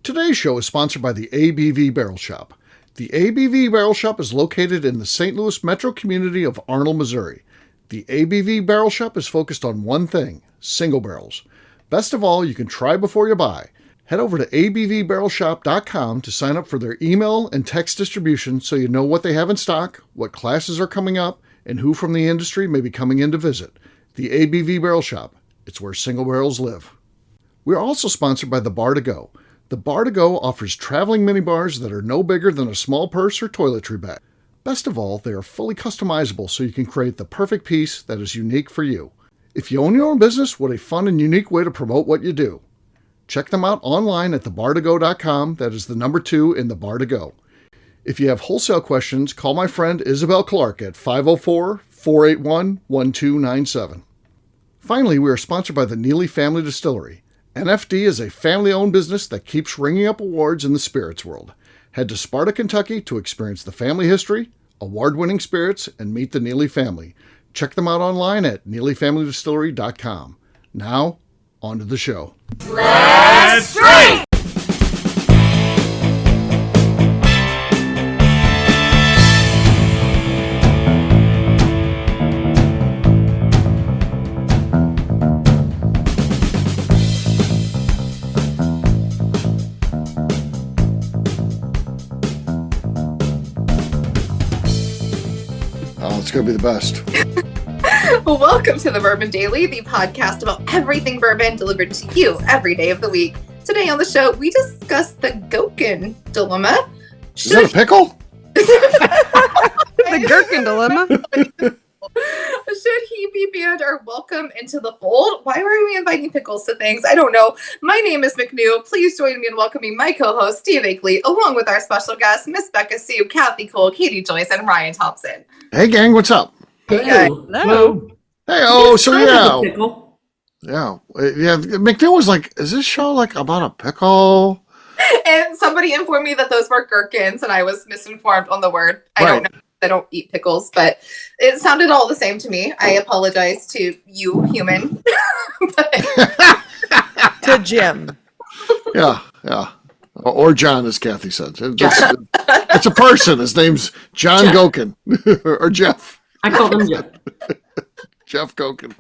Today's show is sponsored by the ABV Barrel Shop. The ABV Barrel Shop is located in the St. Louis metro community of Arnold, Missouri. The ABV Barrel Shop is focused on one thing, single barrels. Best of all, you can try before you buy. Head over to abvbarrelshop.com to sign up for their email and text distribution so you know what they have in stock, what classes are coming up, and who from the industry may be coming in to visit. The ABV Barrel Shop. It's where single barrels live. We're also sponsored by the Bar to Go. The Bar to Go offers traveling minibars that are no bigger than a small purse or toiletry bag. Best of all, they are fully customizable so you can create the perfect piece that is unique for you. If you own your own business, what a fun and unique way to promote what you do. Check them out online at thebar2go.com. That is the number 2 in the Bar to Go. If you have wholesale questions, call my friend Isabel Clark at 504-481-1297. Finally, we are sponsored by the Neely Family Distillery. NFD is a family-owned business that keeps ringing up awards in the spirits world. Head to Sparta, Kentucky to experience the family history, award-winning spirits, and meet the Neely family. Check them out online at neelyfamilydistillery.com. Now, on to the show. Let's drink! It's going to be the best. Well, welcome to the Bourbon Daily, the podcast about everything bourbon delivered to you every day of the week. Today on the show, we discuss the Goeken Dilema. Is that a pickle? The Goeken Dilemma. Should he be banned or welcome into the fold? Why are we inviting pickles to things? I don't know. My name is McNew. Please join me in welcoming my co-host, Steve Akeley, along with our special guests, Miss Beka Sue, Kathy Cole, Katie Joyce, and Ryan Thompson. Hey, gang, what's up? Hello. Hey, Yeah. McNew was like, is this show like about a pickle? And somebody informed me that those were gherkins, and I was misinformed on the word. I don't know. I don't eat pickles, but it sounded all the same to me. I apologize to you, human. To Jim. Yeah. Or John, as Kathy said. It's a person. His name's John Goeken. Or Jeff. I call him Jeff. Jeff Goeken.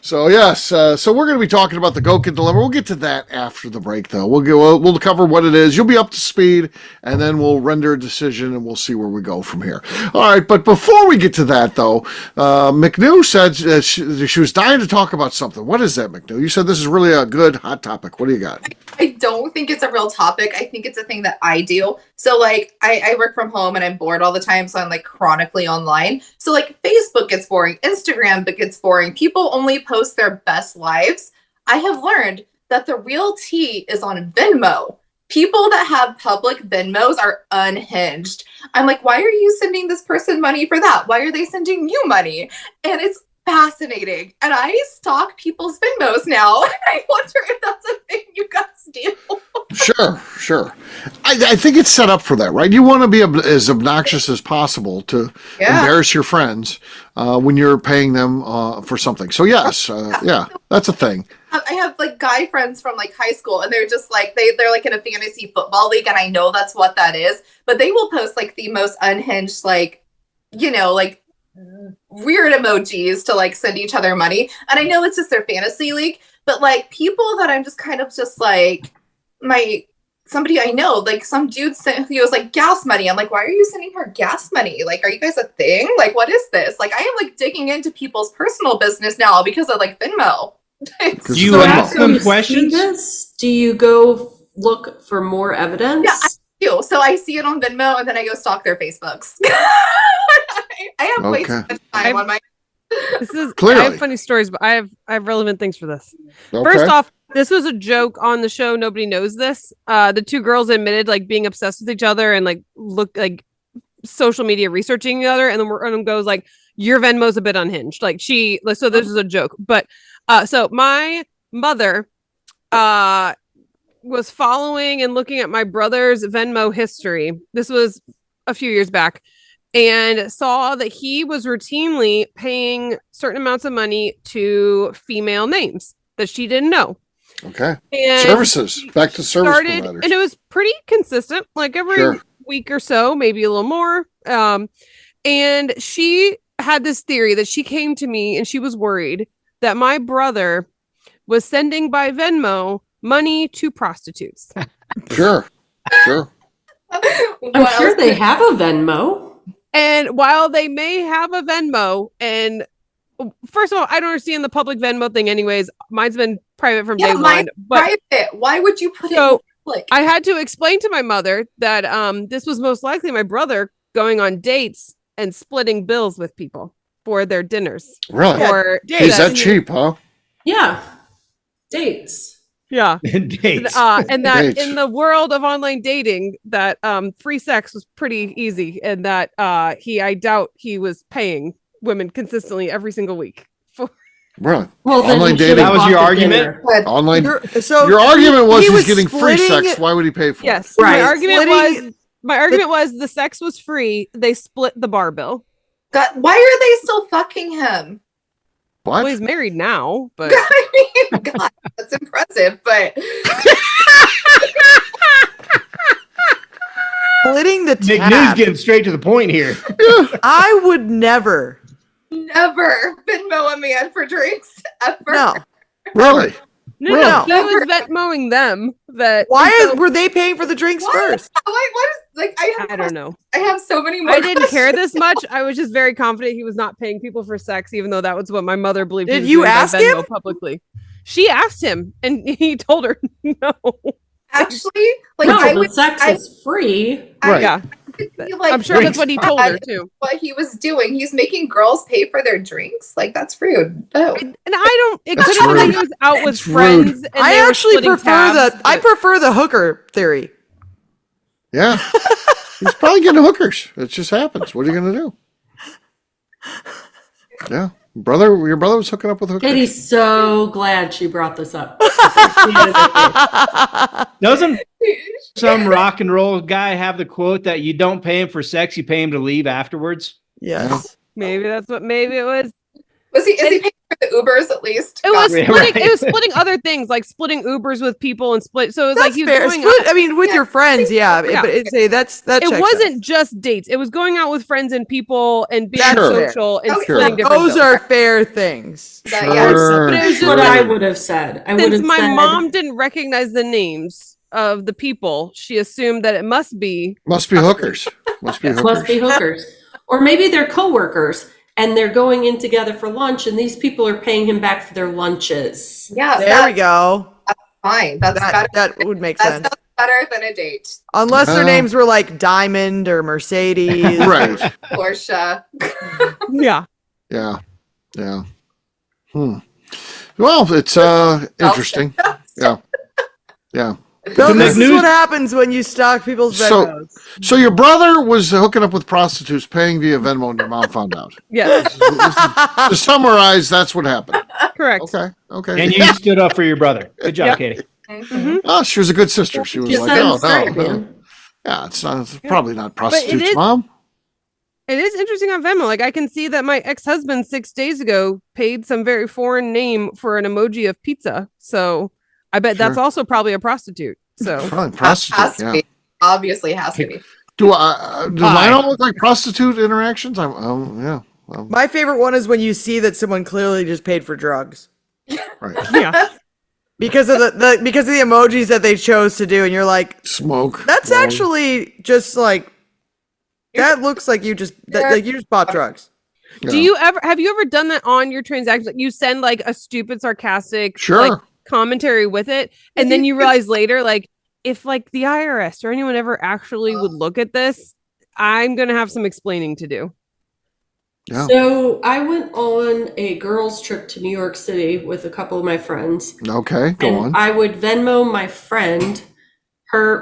So yes, so we're going to be talking about the Goeken Dilemma. We'll get to that after the break, though. We'll cover what it is. You'll be up to speed, and then we'll render a decision, and we'll see where we go from here. All right, but before we get to that, though, McNew said she was dying to talk about something. What is that, McNew? You said this is really a good hot topic. What do you got? I don't think it's a real topic. I think it's a thing that I do. So, like, I work from home, and I'm bored all the time, so I'm, like, chronically online. So, like, Facebook gets boring. Instagram gets boring. People only post their best lives. I have learned that the real tea is on Venmo. People that have public Venmos are unhinged. I'm like, why are you sending this person money for that? Why are they sending you money? And it's fascinating. And I stalk people's Venmos now. And I wonder if that's a thing you guys do. Sure. I think it's set up for that, right? You want to be as obnoxious as possible to embarrass your friends when you're paying them for something. So yes, that's a thing. I have like guy friends from like high school, and they're just like they're like in a fantasy football league, and I know that's what that is. But they will post like the most unhinged, like, you know, like weird emojis to like send each other money. And I know it's just their fantasy league, but like people that I'm just kind of just like somebody I know, like some dude sent, he was like gas money. I'm like, why are you sending her gas money? Like, are you guys a thing? Like, what is this? Like, I am like digging into people's personal business now because of like Venmo. Do you ask them questions? Do you go look for more evidence? Yeah, I do. So I see it on Venmo, and then I go stalk their Facebooks. I have way too much time on my. I have funny stories, but I have relevant things for this. Okay. First off, this was a joke on the show. Nobody knows this. The two girls admitted like being obsessed with each other and like look like social media researching each other, and then one of them goes like, "Your Venmo's a bit unhinged." So this is a joke, but so my mother was following and looking at my brother's Venmo history. This was a few years back. And saw that he was routinely paying certain amounts of money to female names that she didn't know. Okay. And Services. Back to service providers. And it was pretty consistent, like every week or so, maybe a little more. And she had this theory that she came to me and she was worried that my brother was sending by Venmo money to prostitutes. Sure. I'm sure they have a Venmo. And while they may have a Venmo, and first of all, I don't understand the public Venmo thing anyways. Mine's been private from day one. But private. Why would you put it in public? I had to explain to my mother that this was most likely my brother going on dates and splitting bills with people for their dinners. Really? Is that cheap, huh? Yeah. Dates. Yeah. Dates. And that in the world of online dating, that free sex was pretty easy, and that I doubt he was paying women consistently every single week. Right. Well, online dating. That was your argument? Online. Your argument was he's getting free sex. Why would he pay for it? Yes. Right. My argument was the sex was free. They split the bar bill. God, why are they still fucking him? What? Well, he's married now, but I mean, God, that's impressive, but splitting the tab. McNew's getting straight to the point here. I would never Venmo a man for drinks ever. No. Really? No. He was Venmoing them. Were they paying for the drinks first? I don't know. I have so many more. I didn't care this much. I was just very confident he was not paying people for sex, even though that was what my mother believed. Did you ask him publicly? She asked him, and he told her no. Actually, sex is free. Yeah. I'm sure that's what he told her too. What he was doing, he's making girls pay for their drinks. Like, that's rude. No. And it could have been he was out with friends. And I actually prefer the hooker theory. Yeah. He's probably getting hookers. It just happens. What are you going to do? Yeah. Your brother was hooking up with hookers. Katie's so glad she brought this up. Doesn't some rock and roll guy have the quote that you don't pay him for sex, you pay him to leave afterwards? Yes. Maybe that's what it was. Is he paying for the Ubers at least? It was splitting other things, like splitting Ubers with people and split. So it was that's like he was fair. going with your friends, but it wasn't just dates. It was going out with friends and people and being social and splitting different those are fair things. Sure. But it was just what I would have said. Since my mom didn't recognize the names of the people, she assumed that it must be hookers. Must be hookers. Or maybe they're coworkers. And they're going in together for lunch, and these people are paying him back for their lunches. Yeah, there we go. That's fine. That's better. That would make sense. That's better than a date. Unless their names were like Diamond or Mercedes, right? Porsche. Yeah. Well, it's interesting. Yeah. So this is what happens when you stalk people's Venmos. So your brother was hooking up with prostitutes, paying via Venmo, and your mom found out. Yes. To summarize, that's what happened. Correct. Okay. And you stood up for your brother. Good job, Katie. Mm-hmm. Oh, she was a good sister. She was no. Yeah, it's probably not prostitutes, Mom. It is interesting on Venmo. Like, I can see that my ex-husband 6 days ago paid some very foreign name for an emoji of pizza. So I bet that's also probably a prostitute. So probably prostitute. To be. Obviously has to be. Do mine all look like prostitute interactions? My favorite one is when you see that someone clearly just paid for drugs. Right. Yeah. Because of the emojis that they chose to do, and you're like, smoke. That's actually just like that looks like you just bought drugs. Yeah. Have you ever done that on your transactions? Like, you send like a stupid sarcastic commentary with it, and then you realize later, like, if like the IRS or anyone ever actually would look at this, I'm gonna have some explaining to do. Yeah. So I went on a girls' trip to New York City with a couple of my friends. Okay, go on. I would Venmo my friend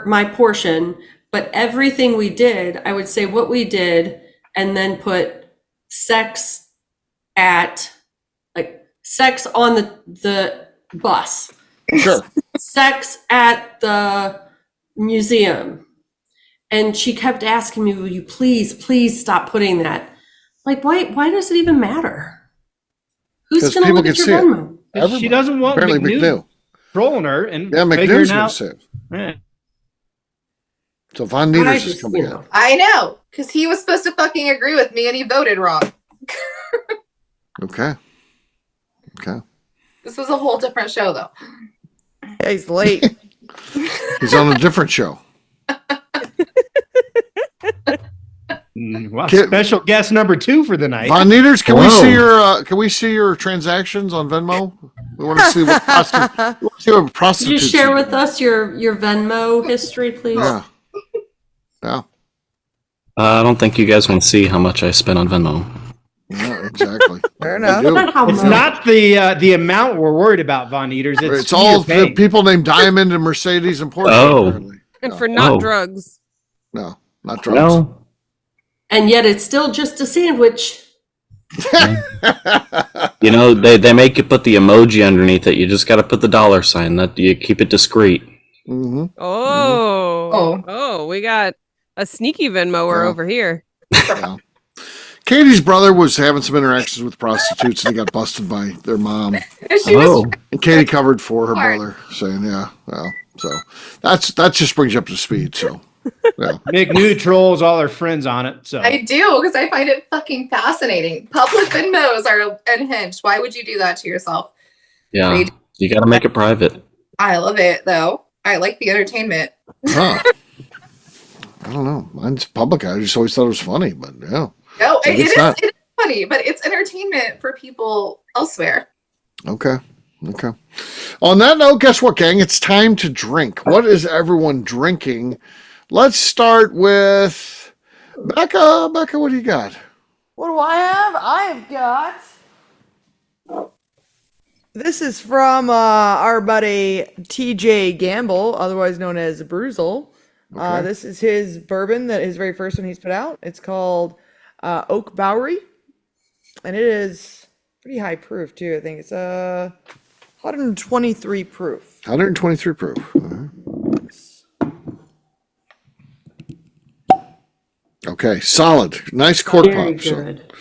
my portion, but everything we did, I would say what we did, and then put sex on the bus. Sure. Sex at the museum. And she kept asking me, will you please stop putting that? Like, why does it even matter? Who's going to look at your Venmo? She doesn't want McNew. trolling her and McNew's figuring gonna out. say it. Yeah. So Von Nieters is coming in. I know, because he was supposed to fucking agree with me and he voted wrong. Okay. This was a whole different show, though. Yeah, he's late. He's on a different show. Well, special guest number 2 for the night. Von Nieters, can we see your transactions on Venmo? We want to see what prostitutes. Could you share with us your Venmo history, please? Yeah. I don't think you guys want to see how much I spent on Venmo. Yeah, exactly. Fair enough. It's not the amount we're worried about, Von Eaters. It's all the people named Diamond and Mercedes and Porsche. Oh. And for not drugs. No, not drugs. No. And yet it's still just a sandwich. You know, they make you put the emoji underneath it. You just got to put the dollar sign. That you keep it discreet. Mm-hmm. Oh, we got a sneaky Venmoer over here. Yeah. Katie's brother was having some interactions with prostitutes and he got busted by their mom. And Katie covered for her brother, saying, so that just brings you up to speed. So, yeah. McNew trolls all her friends on it. So I do, because I find it fucking fascinating. Public Venmos are unhinged. Why would you do that to yourself? Yeah, you got to make it private. I love it, though. I like the entertainment. Huh. I don't know. Mine's public. I just always thought it was funny, but yeah. No, it is funny, but it's entertainment for people elsewhere. Okay. On that note, guess what, gang? It's time to drink. What is everyone drinking? Let's start with Beka. Beka, what do you got? What do I have? I've got... This is from our buddy TJ Gamble, otherwise known as Bruzel. Okay. This is his bourbon, that his very first one he's put out. It's called Oak Bowery, and it is pretty high proof too. I think it's 123 proof. 123 proof. Okay, solid. Nice cork Very pop. good.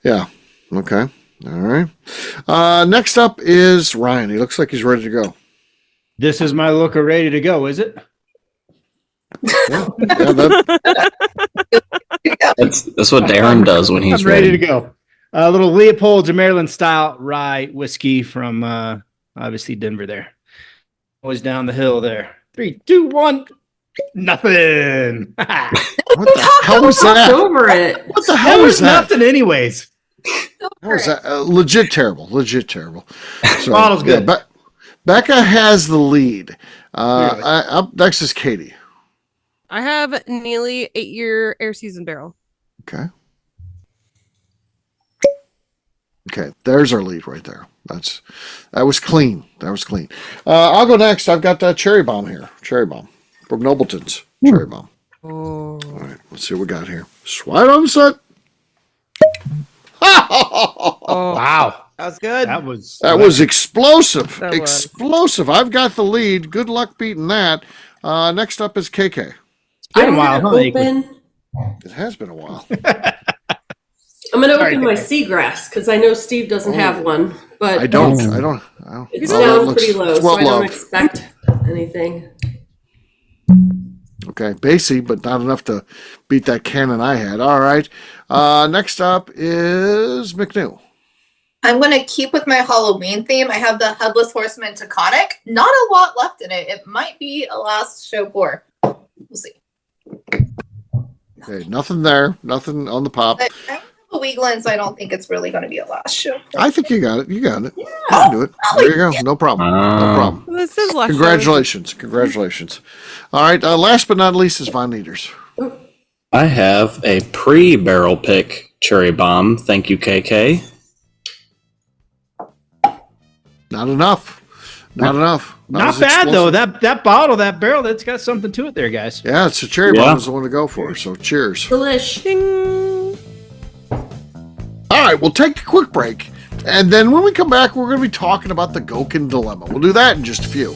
Yeah. Okay. All right. Next up is Ryan. He looks like he's ready to go. this is my looker ready to go, is it? Yeah, That's what Darren does when he's ready to go. A little Leopold's Maryland style rye whiskey from obviously Denver there. Always down the hill there. 3, 2, 1. Nothing. What the hell was that? Over it. What the hell was that? Nothing anyways. How was that? Legit terrible. So, Bottle's good. Yeah, Beka has the lead. Really? Up next is Katie. I have Neely 8-year air season barrel. Okay, there's our lead right there. That was clean. I'll go next. I've got that cherry bomb here. Cherry bomb from Nobleton's. Cherry bomb. Oh. All right, let's see what we got here. Swide on set. Oh, Wow. That was good. That was explosive. That was. Explosive. I've got the lead. Good luck beating that. Next up is KK. been a while, huh? It has been a while. I'm going to open my seagrass because I know Steve doesn't have one, but I don't. it's Oh, down pretty low, it's so I don't well-loved. expect anything. Okay, Basie, but not enough to beat that cannon I had. All right. Next up is McNew. I'm going to keep with my Halloween theme. I have the Headless Horseman Taconic. Not a lot left in it. It might be a last show pour. We'll see. Okay, nothing there. Nothing on the pop. But I have a Weagland, so I don't think it's really going to be a last show pour. I think you got it. You got it. You can do it. There you go. No problem. No problem. this is last Congratulations. All right. Last but not least is Von Nieters. I have a pre-barrel pick cherry bomb. Thank you, KK. Not enough. Not not bad though. That bottle, that barrel, that's got something to it there, guys. Yeah, it's a cherry bomb is the one to go for. So cheers. Delish. All right, we'll take a quick break. And then when we come back, we're going to be talking about the Goeken Dilemma. We'll do that in just a few.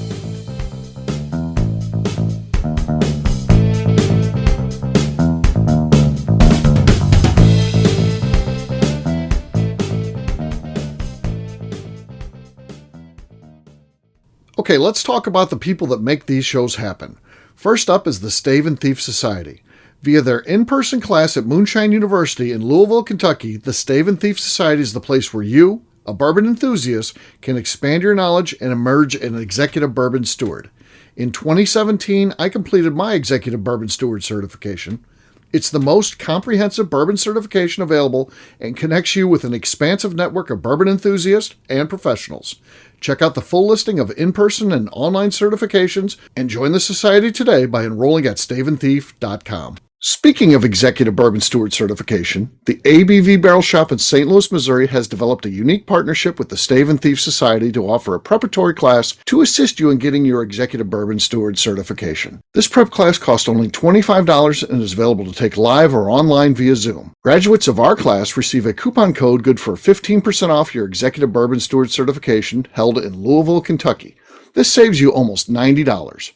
Okay, let's talk about the people that make these shows happen. First up is the Stave and Thief Society. Via their in-person class at Moonshine University in Louisville, Kentucky, the Stave and Thief Society is the place where you, a bourbon enthusiast, can expand your knowledge and emerge an executive bourbon steward. In 2017, I completed my executive bourbon steward certification. It's the most comprehensive bourbon certification available and connects you with an expansive network of bourbon enthusiasts and professionals. Check out the full listing of in-person and online certifications and join the society today by enrolling at staveandthief.com. Speaking of executive bourbon steward certification, the ABV Barrel Shop in St. Louis, Missouri has developed a unique partnership with the Stave and Thief Society to offer a preparatory class to assist you in getting your executive bourbon steward certification. This prep class costs only $25 and is available to take live or online via Zoom. Graduates of our class receive a coupon code good for 15% off your executive bourbon steward certification held in Louisville, Kentucky. This saves you almost $90.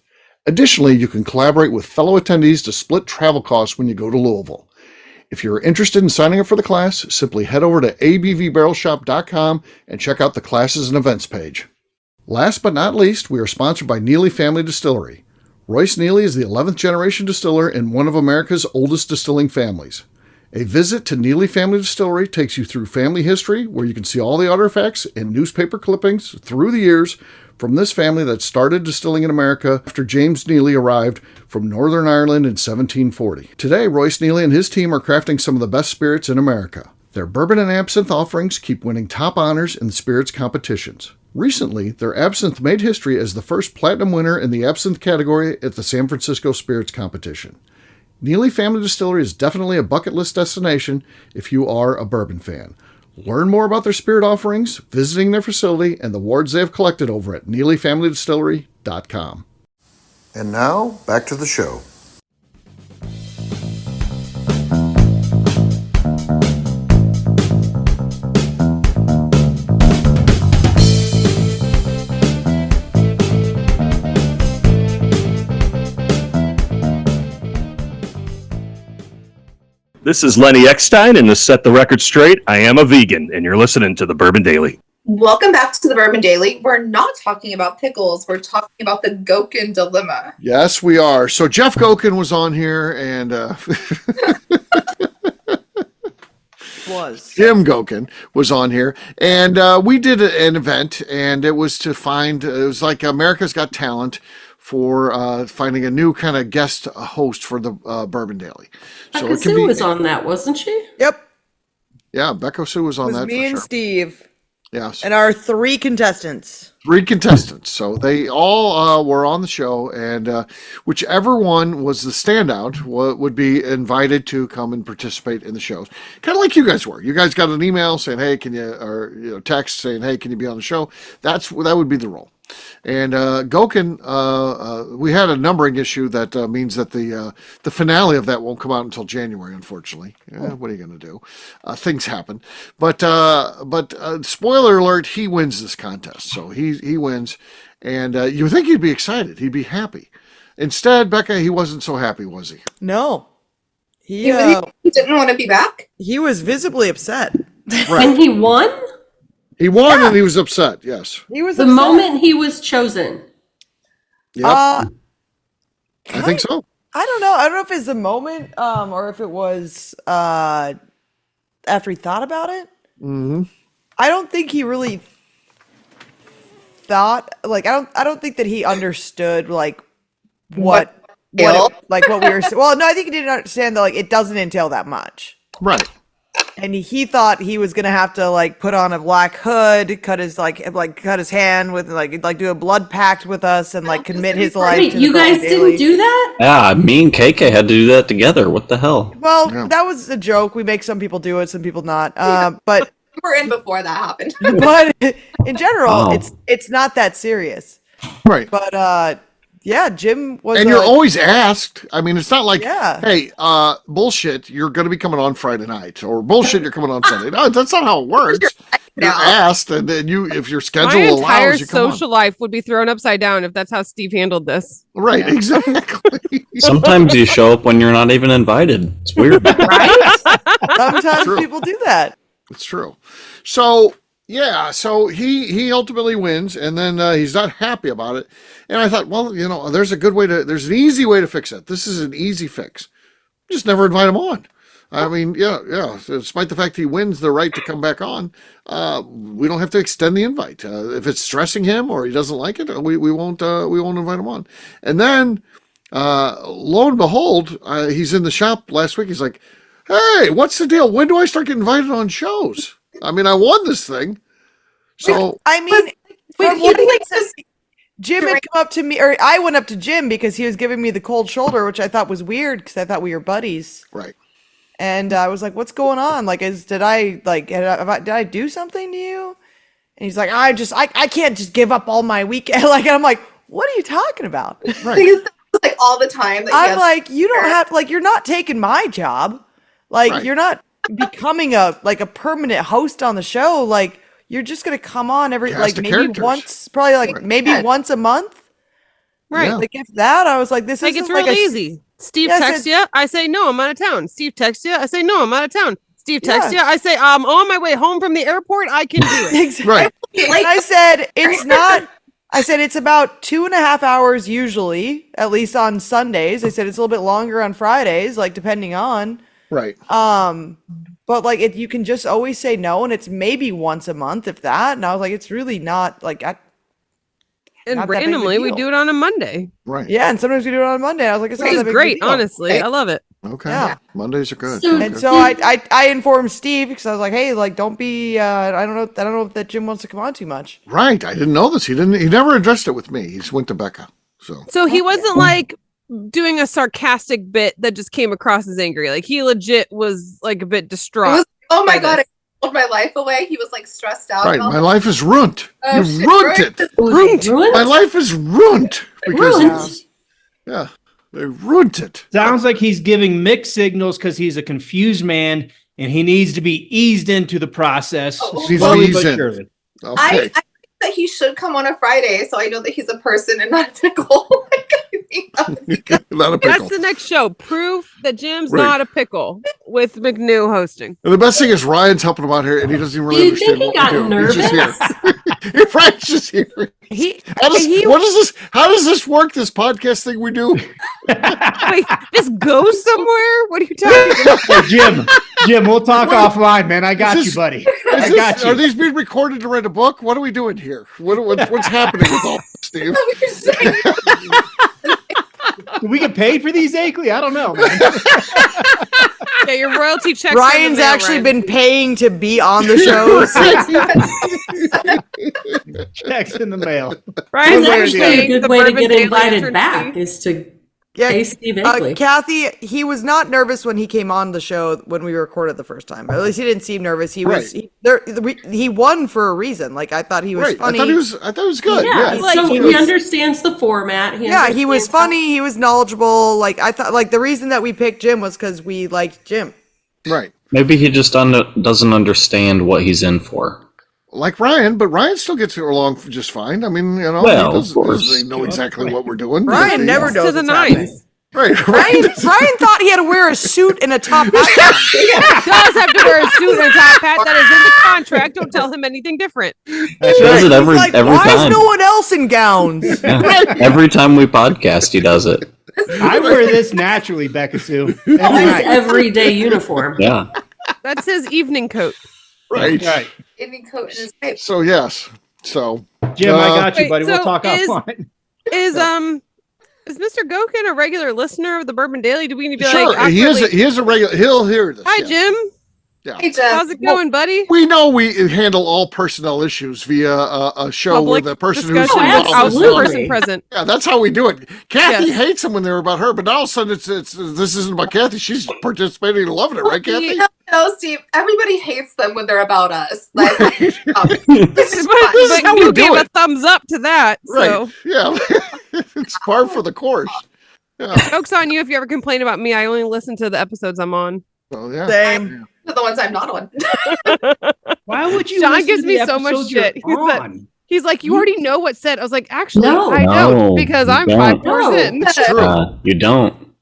Additionally, you can collaborate with fellow attendees to split travel costs when you go to Louisville. If you're interested in signing up for the class, simply head over to abvbarrelshop.com and check out the classes and events page. Last but not least, we are sponsored by Neely Family Distillery. Royce Neely is the 11th generation distiller in one of America's oldest distilling families. A visit to Neely Family Distillery takes you through family history, where you can see all the artifacts and newspaper clippings through the years from this family that started distilling in America after James Neely arrived from Northern Ireland in 1740. Today, Royce Neely and his team are crafting some of the best spirits in America. Their bourbon and absinthe offerings keep winning top honors in the spirits competitions. Recently, their absinthe made history as the first platinum winner in the absinthe category at the San Francisco Spirits Competition. Neely Family Distillery is definitely a bucket list destination if you are a bourbon fan. Learn more about their spirit offerings, visiting their facility, and the awards they have collected over at NeelyFamilyDistillery.com. And now, back to the show. This is Lenny Eckstein, and to set the record straight, I am a vegan, and you're listening to the Bourbon Daily. Welcome back to the Bourbon Daily. We're not talking about pickles. We're talking about the Goeken Dilema. Yes, we are. So Jeff Goeken was on here, and Jim Goeken was on here, and we did an event, and it was to find, it was like America's Got Talent, for finding a new kind of guest host for the Bourbon Daily. So Beka Sue was on that, wasn't she? Yep. Yeah, Beka Sue was on that. Me and Steve. Yes. And our three contestants. So they all were on the show, and whichever one was the standout would be invited to come and participate in the shows. Kind of like you guys were. You guys got an email saying, "Hey, can you?" or text saying, "Hey, can you be on the show?" That would be the role. And Goeken, we had a numbering issue that means that the finale of that won't come out until January, unfortunately. What are you going to do? Things happen. But spoiler alert, he wins this contest. So he wins. And you think he'd be excited. He'd be happy. Instead, Beka, he wasn't so happy, was he? No. He didn't want to be back? He was visibly upset. Right. And he won? He won, and he was upset. Yes, he was the upset. moment he was chosen. Yep. I think so. I don't know. I don't know if it's the moment, or if it was after he thought about it. Mm-hmm. I don't think he really thought. Like, I don't think that he understood like what we were. Well, no, I think he didn't understand that like it doesn't entail that much. Right. And he thought he was gonna have to like put on a black hood, cut his hand with like do a blood pact with us and like commit his life. Wait, to you the guys Daily. didn't do that? Yeah, me and KK had to do that together. What the hell? Well, that was a joke. We make some people do it, some people not. But We were in before that happened. but in general, it's not that serious. Right. But yeah, Jim was. And you're always asked. I mean, it's not like, Yeah. hey, bullshit, you're going to be coming on Friday night, or bullshit, you're coming on Sunday. No, that's not how it works. You're asked, and then if your schedule My entire allows, you come social life would be thrown upside down if that's how Steve handled this. on. Right, exactly. Sometimes you show up when you're not even invited. It's weird. right. Sometimes people do that. It's true. So Yeah, so he ultimately wins, and then he's not happy about it. And I thought, well, there's an easy way to fix it. This is an easy fix. Just never invite him on. I mean, yeah. Despite the fact he wins the right to come back on, we don't have to extend the invite. If it's stressing him or he doesn't like it, we won't invite him on. And then, lo and behold, he's in the shop last week. He's like, "Hey, what's the deal? When do I start getting invited on shows? I mean, I won this thing." So Jim had come up to me, or I went up to Jim because he was giving me the cold shoulder, which I thought was weird because I thought we were buddies. Right. And I was like, "What's going on? Like, did I do something to you?" And he's like, "I can't just give up all my weekend." Like, and I'm like, "What are you talking about?" Right. Like all the time. I'm like, "You don't have you're not taking my job. Like, Right. you're not becoming a permanent host on the show. Like, you're just gonna come on every Cast of maybe characters. once, probably Right. maybe once a month." Right. Yeah. Like, if that, I was like, "This Like, isn't it's real easy. Steve Yes, texts you. I say, no, I'm out of town. Steve texts you. I say, no, I'm out of town. Steve texts Yeah. you. I say, I'm on my way home from the airport. I can do it. Exactly. Right. And I said, it's not, I said, it's about 2.5 hours usually, at least on Sundays. I said, it's a little bit longer on Fridays, like depending on, Right. but like you can just always say no. And it's maybe once a month, if that. And I was like, it's really not like, And not that big of a randomly, we deal. do it on a Monday. Right. yeah. And sometimes we do it on Monday. I was like, it's not Which that is big great, of a deal. honestly. I love it. Okay. Yeah. Mondays are good. So- And Good. so I informed Steve because I was like, hey, like, don't be, I don't know if that Jim wants to come on too much. Right. I didn't know this. He never addressed it with me. He just went to Beka. So He wasn't like doing a sarcastic bit that just came across as angry. Like, he legit was like a bit It distraught. was, oh my by God, this. I pulled my life away. He was like stressed out. right, about my it. life is ruined. Oh, You shit, ruined ruined. it. Ruined? My life is ruined because Ruined? yeah, they ruined it. Sounds like he's giving mixed signals because he's a confused man and he needs to be eased into the process. Oh, He's slowly eased but in. surely. Okay. I think that he should come on a Friday, so I know that he's a person and not a pickle. Like, I think that would be good. Not a pickle. That's the next show. Proof that Jim's Right. not a pickle with McNew hosting. And the best thing is Ryan's helping him out here, and he doesn't even really Do you think understand he what we got do. He's just here. Ryan's just here. He, How does, he what is this? How does this work? This podcast thing we do? Wait, this goes somewhere? What are you talking about? Hey, Jim, we'll talk offline, man. I got this- you, buddy. Is I this- got you. Are these being recorded to write a book? What are we doing here? What's happening with all this, Steve? Do we get paid for these, Akeley? I don't know, man. Yeah, your royalty checks. in the Ryan's mail, actually Ryan. been paying to be on the shows. Checks in the mail. Ryan's That's One way or actually the a paying good the way to Bourbon get Daily invited entrance back fee. is to Yeah, pay Steve Akeley. Kathy, he was not nervous when he came on the show when we recorded the first time. At least he didn't seem nervous. He was he won for a reason. Like, I thought he was Right. funny. I thought he was good. yeah, Yeah. Like, so he he was- understands the format. yeah, he was understands funny. He was knowledgeable. Like, I thought, like, the reason that we picked Jim was because we liked Jim. Right. Maybe he just doesn't understand what he's in for. Like Ryan, but Ryan still gets along just fine. I mean, Well, he of course. they know exactly what we're doing. Ryan never To knows the what's happening. nines. Right. Ryan thought he had to wear a suit and a top hat. Does have to wear a suit and a top hat. That is in the contract. Don't tell him anything different. He does it every He's like, every why is time. no one else in gowns? Yeah. Every time we podcast, he does it. I wear this naturally, Beka Sue. Every his night. everyday uniform. Yeah. That's his evening coat. Right. Right. Any coat in his pipe. So yes. So Jim, I got you, Wait, buddy. We'll so talk is- offline. Is Mr. Goeken a regular listener of the Bourbon Daily? Do we need to be sure, like, he is. awkwardly, He is a regular. He'll hear this. hi, yeah. Jim. Yeah. Hey, Jim. How's it going, buddy? We know we handle all personnel issues via a show Public where the person discussion. who's involved. House is absolutely. person present. Yeah, that's how we do it. Kathy Yes. hates them when they're about her, but now all of a sudden it's this isn't about Kathy. She's participating and loving it, right, Kathy? No, Steve. Everybody hates them when they're about us. Like, But is how we you do gave a it. thumbs up to that. Right. So Yeah. It's par for the course. Yeah. joke's on you if you ever complain about me. I only listen to the episodes I'm on. So, yeah. Same. the ones I'm not on. Why would you? John listen gives to me the so much episodes you're shit. He's like- on? He's like, you already know what's said. I was like, actually, No. I don't No, because you I'm don't. 5%. It's true. You don't.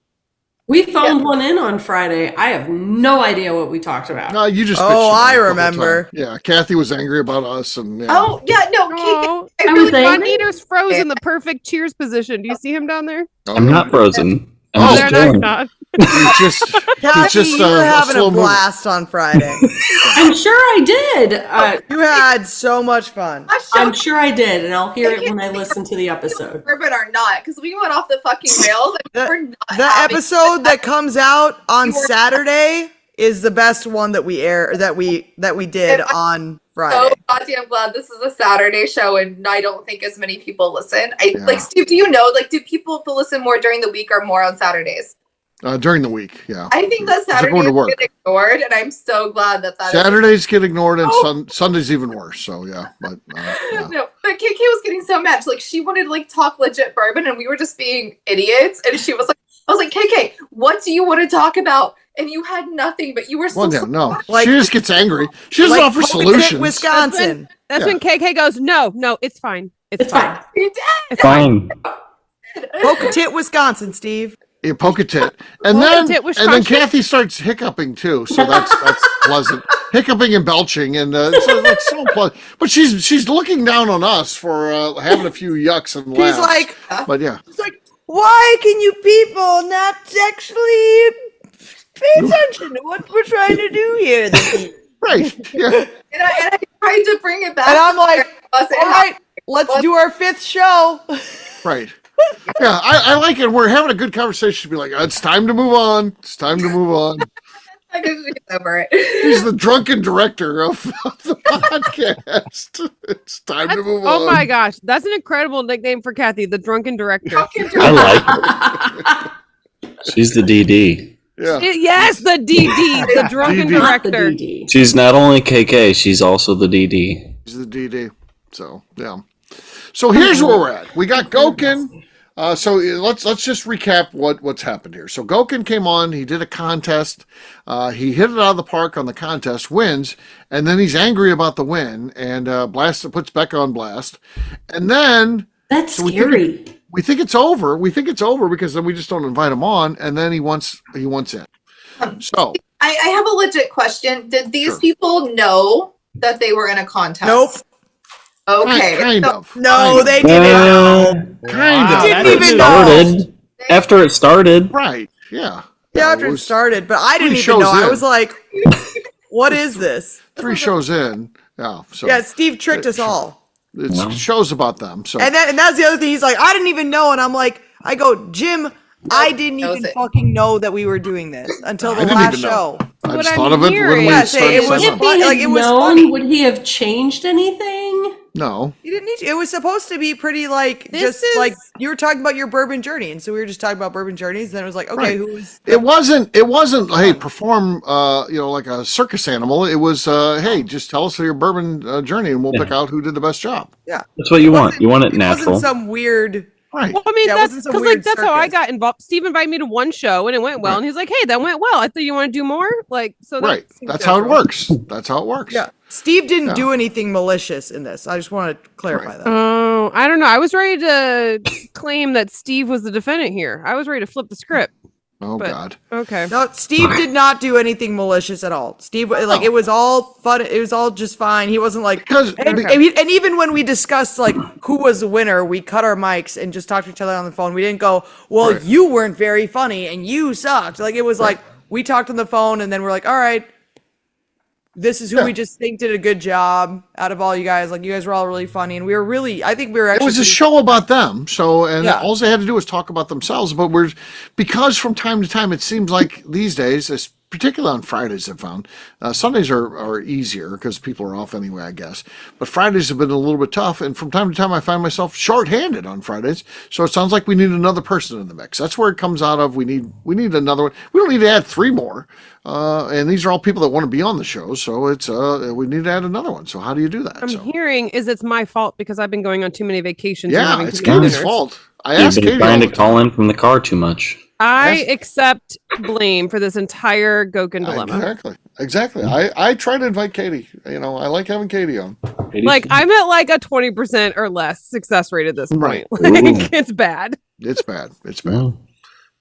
We phoned one in on Friday. I have no idea what we talked about. No, you just. Oh, I remember. Yeah, Kathy was angry about us, and yeah. Oh yeah, no, Oh, I really Von Eater's froze in the perfect cheers position. Do you see him down there? I'm not frozen. Oh, I'm they're just chilling. not. It's just, Kathy, you were having a blast on Friday. I'm sure I did. You had so much fun. I'm sure I did, and I'll hear it when I listen to the episode. Bourbon or not, because we went off the fucking rails. The episode that comes out on Saturday is the best one that we did on Friday. So goddamn glad this is a Saturday show, and I don't think as many people listen. Like, Steve, do you know? Like, do people listen more during the week or more on Saturdays? During the week, yeah. I think that Saturdays get ignored, and I'm so glad that Saturdays get ignored, and Sunday's even worse. So yeah, but yeah. No, but KK was getting so mad. Like, she wanted to like talk legit bourbon, and we were just being idiots. And she was like, "I was like, KK, what do you want to talk about?" And you had nothing, but you were so. No, like, she just gets angry. She doesn't offer solutions. Wisconsin. That's when KK goes, "No, it's fine. It's fine. It's fine." Pocatello, Wisconsin, Steve. Yeah, Pocatello. And then Kathy starts hiccuping too, so that's pleasant. Hiccuping and belching, and so that's so pleasant. But she's looking down on us for having a few yucks and laughs. He's like, but yeah, he's like, why can you people not actually pay attention to what we're trying to do here? Right. Yeah. And I tried to bring it back. And I'm like, all right, let's do our 5th show. Right. Yeah, I like it. We're having a good conversation. Be like, it's time to move on. It's time to move on. I just get over it. He's the drunken director of the podcast. It's time to move on. Oh my gosh, that's an incredible nickname for Kathy, the drunken director. I like it. She's the DD. Yeah. Yes, the DD, the drunken director. She's not only KK, she's also the DD. She's the DD. So yeah. So here's where we're at. We got Goeken. So let's just recap what's happened here. So Goeken came on. He did a contest. He hit it out of the park on the contest, wins, and then he's angry about the win and puts Beka on blast. And then that's scary. We think it's over. We think it's over because then we just don't invite him on, and then he wants in. So I have a legit question. Did these people know that they were in a contest? Nope. Okay. Kind of. No, they didn't know. Kind of. Didn't even know. After it started. Right. Yeah. Yeah, after it started, but I didn't even know. I was like, what is this? 3 shows in. Yeah. So yeah, Steve tricked us all. It shows about them. So and that's the other thing. He's like, I didn't even know, and I'm like, I go, Jim, I didn't even fucking know that we were doing this until the last show. I just thought of it when we started. It was funny. Would he have changed anything? No. You didn't need to. It was supposed to be pretty like like you were talking about your bourbon journey, and so we were just talking about bourbon journeys. And then it was like, okay, who's? It wasn't. Hey, perform. Like a circus animal. It was. Hey, just tell us your bourbon journey, and we'll pick out who did the best job. Yeah, that's what you want. You want it natural. It wasn't some weird. Right. Well, I mean, that's because that's how I got involved. Steve invited me to one show and it went well, and he's like, "Hey, that went well. I thought you want to do more." Like, so right. That's how it works. That's how it works. Yeah. Steve didn't do anything malicious in this. I just want to clarify that. Oh, I don't know. I was ready to claim that Steve was the defendant here. I was ready to flip the script. Oh God. Okay. No, Steve did not do anything malicious at all. Steve, it was all fun. It was all just fine. He wasn't like and even when we discussed like who was the winner, we cut our mics and just talked to each other on the phone. We didn't go, well, you weren't very funny and you sucked. Like it was like we talked on the phone and then we're like, all right, this is who we just think did a good job out of all you guys. Like you guys were all really funny, and I think we were actually. It was a show about them, so all they had to do was talk about themselves. But because from time to time it seems like these days, particularly on Fridays, I've found Sundays are easier because people are off anyway, I guess. But Fridays have been a little bit tough, and from time to time I find myself shorthanded on Fridays. So it sounds like we need another person in the mix. That's where it comes out of. We need another one. We don't need to add 3 more. And these are all people that want to be on the show, so it's we need to add another one. So how do you do that? I'm hearing it's my fault because I've been going on too many vacations. Yeah, it's Katie's fault. I asked Katie. Trying to call in from the car too much. I accept blame for this entire Goeken dilemma. Exactly. I try to invite Katie. I like having Katie on. Like I'm at like a 20% or less success rate at this point. Right. Like, it's bad. It's bad. It's bad.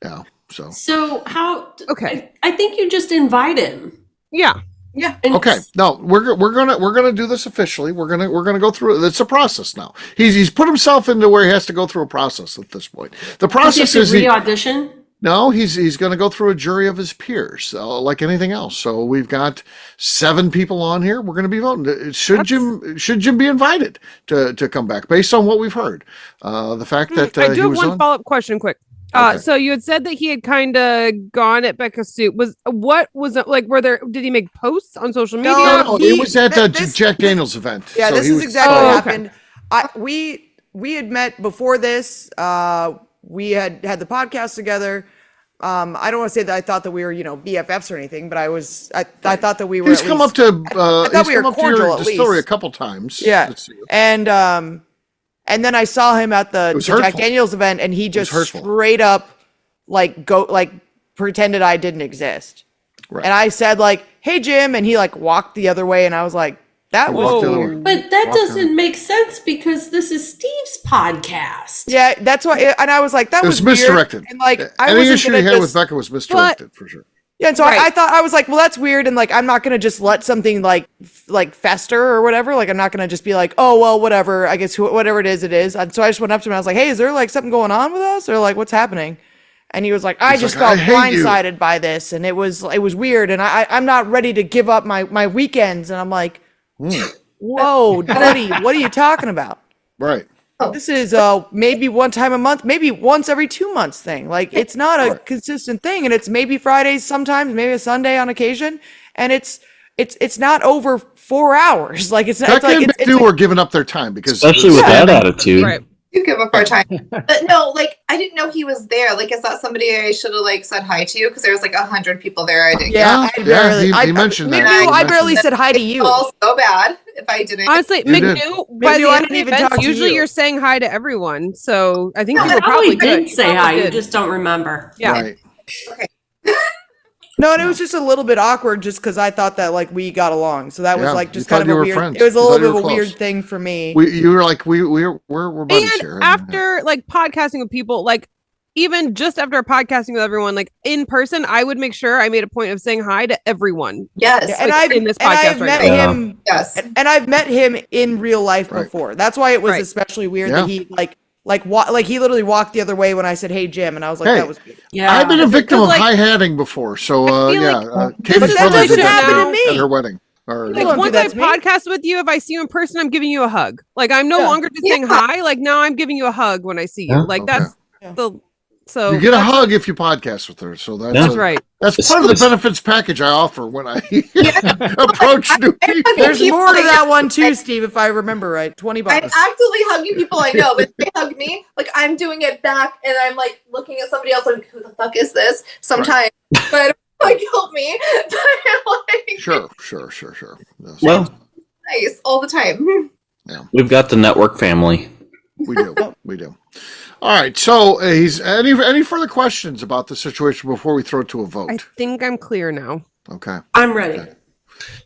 Yeah. So how? Okay. I think you just invite him. Yeah. Yeah. Okay. No, we're gonna do this officially. We're gonna go through it. It's a process now. He's put himself into where he has to go through a process at this point. The process is re-audition. No, he's going to go through a jury of his peers, like anything else. So we've got 7 people on here. We're going to be voting. Should Jim be invited to come back based on what we've heard? The fact that I do have one follow-up question, quick. Okay. So you had said that he had kind of gone at Beka Sue. What was it like? Did he make posts on social media? No, it was at the Jack Daniels event. Yeah, so this is exactly what happened. We had met before this. We had the podcast together. I don't want to say that I thought that we were, BFFs or anything, but I thought that we were. He's come up to cordial your distillery a couple times. Yeah, and then I saw him at the Jack Daniels event, and he just straight up pretended I didn't exist. Right. And I said "Hey Jim," and he walked the other way, and I was like, "That was weird." But that doesn't make sense because this is Steve's podcast. Yeah, that's why. And I was like, "That was misdirected." And any issue you had with Beka was misdirected for sure. Yeah, and so I thought I was like, well, that's weird, and I'm not gonna just let something like fester or whatever. I'm not gonna just be like, oh well, whatever. I guess whatever it is, it is. And so I just went up to him and I was like, hey, is there something going on with us or what's happening? And he was like, I just felt blindsided by this, and it was weird, and I'm not ready to give up my weekends. And I'm like, whoa, buddy, what are you talking about? Right. This is maybe one time a month, maybe once every 2 months thing. It's not a consistent thing, and it's maybe Fridays sometimes, maybe a Sunday on occasion, and it's not over 4 hours. It's not. Becca and McNew were giving up their time because especially with that attitude. Right. You give up our time. But no, I didn't know he was there. Is that somebody I should have said hi to? Because there was 100 people there. I didn't. Yeah, he mentioned that. McNew, I barely said hi to you. Oh, so bad if I didn't. Honestly, McNew, by the end of the event, usually you're saying hi to everyone. So I think you were probably did say hi. You just don't remember. Yeah. Right. Okay. No, and it was just a little bit awkward just because I thought that we got along. So that was just kind of a weird. Friends. It was a little bit of a weird thing for me. You were like we're buddies and here. After podcasting with people, even just after podcasting with everyone, in person, I would make sure I made a point of saying hi to everyone. Yes, and I've met him. Yes, and I've met him in real life before. That's why it was especially weird that he he literally walked the other way when I said, "Hey Jim," and I was like, "That was weird." Yeah, I've been a victim of high hatting before, so Katie's that doesn't happen to me at her wedding. Once I podcast with you, if I see you in person, I'm giving you a hug. I'm no longer just saying hi. Now I'm giving you a hug when I see you. That's the. So you get a hug if you podcast with her. So that's right. That's part of the benefits package I offer when I approach new people. There's more to that one too, Steve, if I remember right. $20. I'm actively hugging people I know, but they hug me. I'm doing it back, and I'm looking at somebody else. Who the fuck is this? Sometimes, but help me. Sure. Yes. Well, nice all the time. Yeah, we've got the network family. We do. All right. So, any further questions about the situation before we throw it to a vote? I think I'm clear now. Okay. I'm ready. Okay.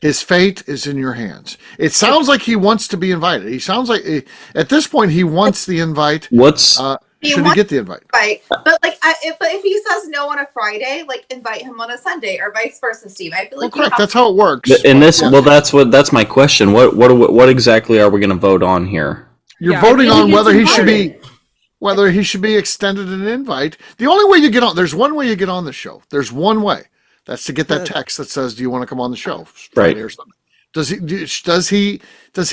His fate is in your hands. It sounds like he wants to be invited. He sounds like at this point he wants the invite. Should he get the invite? Right. But if he says no on a Friday, invite him on a Sunday or vice versa, Steve. I feel correct. That's how it works. That's my question. What exactly are we going to vote on here? You're voting on whether he should be extended an invite. The only way you get on, there's one way you get on the show. There's one way. That's to get that text that says, "Do you want to come on the show?" Right. Or something. Does he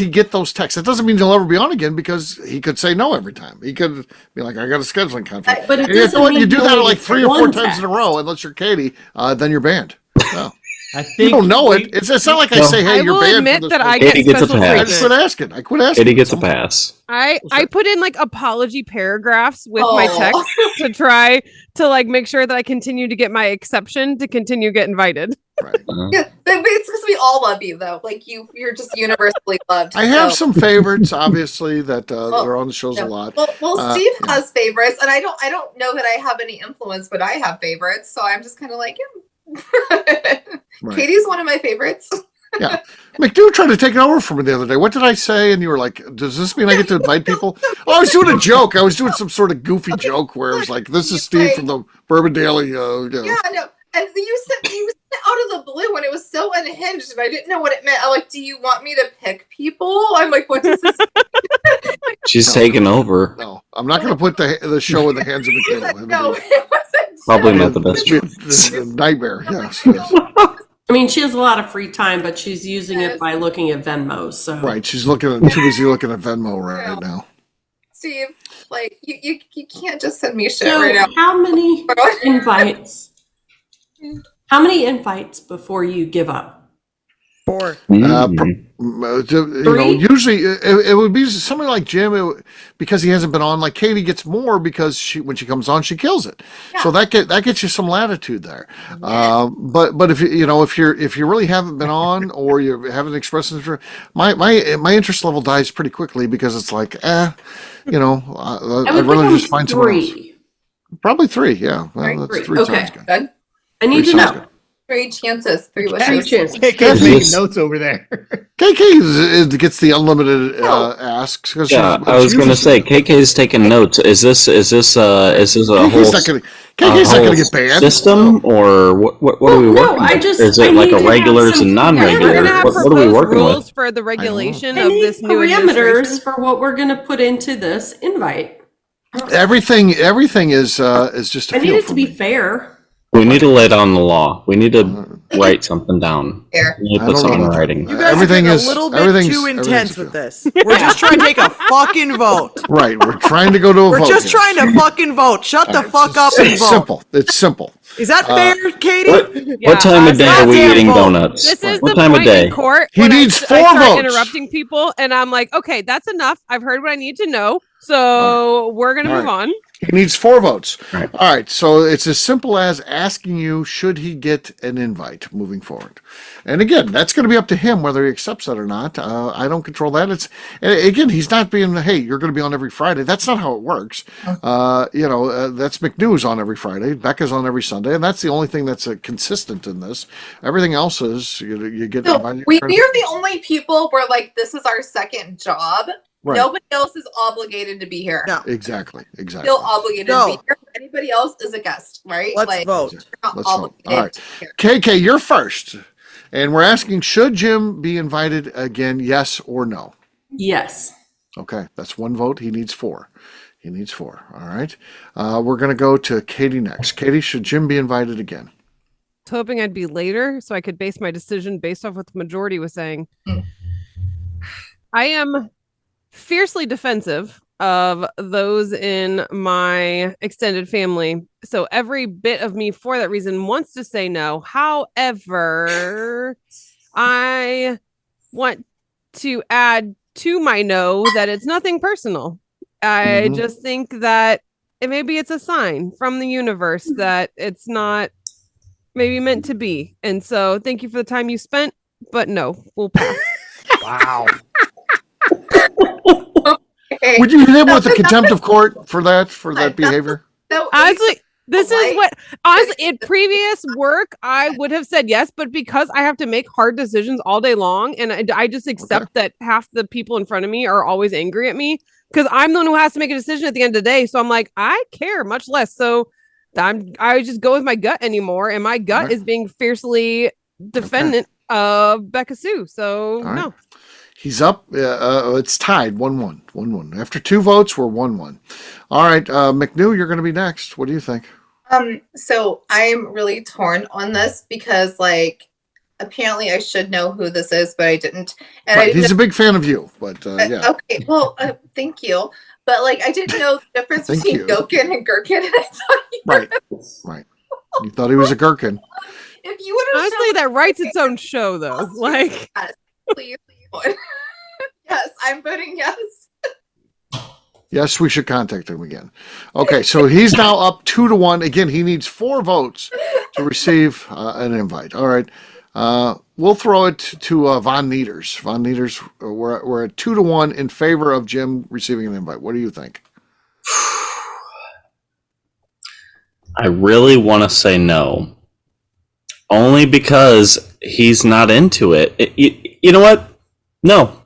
get those texts? That doesn't mean he'll ever be on again because he could say no every time. He could be like, "I got a scheduling conflict." But you do that 3 or 4 times in a row, unless you're Katie, then you're banned. No. I think you don't know it. It's not like I say, "Hey, you're banned." I will admit that I get special treatment. I just quit asking. Katie gets a pass. I put in apology paragraphs with my text to try to make sure that I continue to get my exception to continue get invited. Right. Yeah, but it's because we all love you though. You're just universally loved. I have some favorites, obviously, that are on the shows a lot. Well, Steve has favorites, and I don't know that I have any influence, but I have favorites. So I'm just kind of right. Katie's one of my favorites. Yeah. McNew tried to take it over from me the other day. What did I say? And you were like, does this mean I get to invite people? Oh, I was doing a joke. I was doing some sort of goofy joke where it was like, this is Steve from the Bourbon Daily. Yeah, no. And you said out of the blue when it was so unhinged and I didn't know what it meant. I'm like, do you want me to pick people? I'm like, what does this mean? She's taking over. No, I'm not going to put the show in the hands of McNew. No, it wasn't. Probably not the best choice. Nightmare, yes. I mean, she has a lot of free time, but she's using it by looking at Venmo. So right, she's too busy looking at Venmo right now. Steve, like you can't just send me shit right now. How many invites? How many invites before you give up? 4. Usually it would be somebody like Jim because he hasn't been on. Like Katie gets more because when she comes on, she kills it. Yeah. So that gets you some latitude there. Yeah. But if if you really haven't been on or you haven't expressed interest, my interest level dies pretty quickly because it's like I'd rather just find someone else. Probably 3. Yeah, well, that's 3 okay. Sounds good. I need to know. 3 chances, 3 wishes. 3 chances. KK's making notes over there. KK gets the unlimited asks. Yeah, I was going to say KK's taking notes. Is this a whole? KK's not going to get banned system, or what are we working with? Is it like a regulars and non-regular? What are we working rules with? for the regulation of this new parameters for what we're going to put into this invite. Everything is just a I need it to be fair. We need to lay down the law. We need to write something down. We need to put something in writing. You guys are getting a little bit too intense with this. We're just trying to take a fucking vote. Right. We're trying to go to a vote. We're just trying to fucking vote. Shut the fuck up and vote. Simple. It's simple. Is that fair, Katie? What time of day are we eating donuts? This is what the time point of day? In court he needs 4 votes. Interrupting people, and I'm like, okay, that's enough. I've heard what I need to know, so we're gonna move on. He needs 4 votes. All right. So it's as simple as asking you, should he get an invite moving forward? And again, that's going to be up to him whether he accepts that or not. I don't control that. He's not being, hey, you're going to be on every Friday. That's not how it works. That's McNew's on every Friday. Beka's on every Sunday. And that's the only thing that's consistent in this. Everything else is you get invited. We are the only people where like this is our second job. Right. Nobody else is obligated to be here. No. Exactly. Still obligated to be here. Anybody else is a guest, right? Let's vote. Let's vote. All right. KK, you're first. And we're asking, should Jim be invited again, yes or no? Yes. Okay. That's 1 vote. He needs 4. All right. We're going to go to Katie next. Katie, should Jim be invited again? I was hoping I'd be later so I could base my decision based off what the majority was saying. I am fiercely defensive of those in my extended family. So every bit of me for that reason wants to say no. However, I want to add to my no that it's nothing personal. I just think that maybe it's a sign from the universe that it's not maybe meant to be. And so thank you for the time you spent, but no, we'll pass. Wow. Would you hit him with a contempt of court for that behavior? Honestly, in previous work, I would have said yes, but because I have to make hard decisions all day long, and I just accept that half the people in front of me are always angry at me because I'm the one who has to make a decision at the end of the day. So I'm like, I care much less. So I just go with my gut anymore, and my gut is being fiercely defendant of Beka Sue. So no. He's up. It's tied 1-1. After 2 votes, we're 1-1. All right, McNew, you're going to be next. What do you think? So I'm really torn on this because, like, apparently I should know who this is, but I didn't. And he's a big fan of you, but yeah. Okay, well, thank you. But like, I didn't know the difference between Goeken and Gherkin, and I thought right. You thought he was a gherkin. If you would have honestly, that writes its own show, though. Like, yes, please. Yes, I'm voting yes. Yes, we should contact him again. Okay, so he's now up 2-1. Again, he needs 4 votes to receive an invite. All right, we'll throw it to Von Nieders. Von Nieders, we're at 2-1 in favor of Jim receiving an invite. What do you think? I really want to say no, only because he's not into it. You know what? No.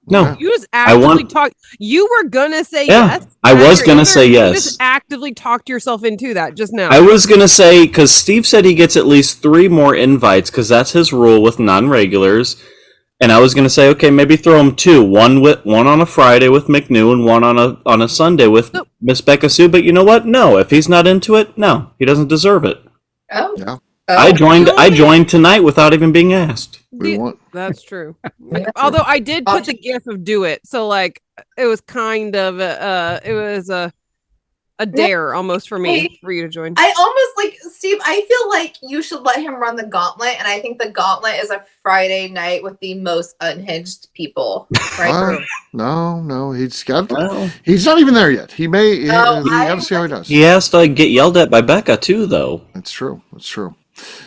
You just actively talk. You were gonna say yes. I was gonna say yes. You just actively talked yourself into that just now. I was gonna say, because Steve said he gets at least 3 more invites, because that's his rule with non-regulars. And I was gonna say, okay, maybe throw him 2. One on a Friday with McNew, and one on a Sunday with Miss Beka Sue. But you know what? No, if he's not into it, no, he doesn't deserve it. Oh. Yeah. I joined tonight without even being asked. That's true. Although I did put the gif of do it, so like it was kind of a dare almost for me for you to join. I almost Steve. I feel like you should let him run the gauntlet, and I think the gauntlet is a Friday night with the most unhinged people. Right? No, he's not even there yet. He may. You got to see how he does. He has to get yelled at by Beka too, though. That's true.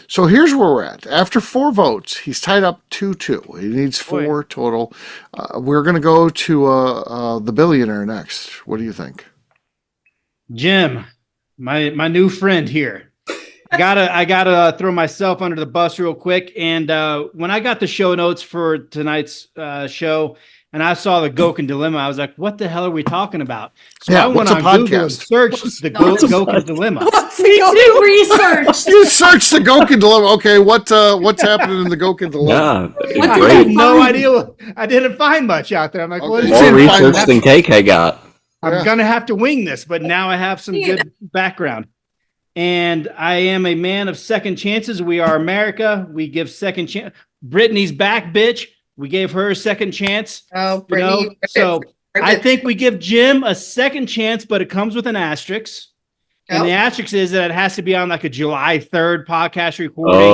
So here's where we're at. After 4 votes, he's tied up 2-2. He needs 4 total. We're going to go to the billionaire next. What do you think? Jim, my new friend here. I gotta throw myself under the bus real quick. And when I got the show notes for tonight's show, and I saw the Goeken Dilema, I was like, what the hell are we talking about? So I went on Google and searched the Goeken Dilema. Research. You searched the Goeken Dilema. Okay, what's happening in the Goeken Dilemma? Yeah, I had no idea. I didn't find much out there. I'm like, what is more research than KK got. I'm going to have to wing this, but now I have some good background. And I am a man of second chances. We are America. We give second chance. Brittany's back, bitch. We gave her a second chance. Oh, Brittany. So I think we give Jim a second chance, but it comes with an asterisk. And the asterisk is that it has to be on like a July 3rd podcast recording.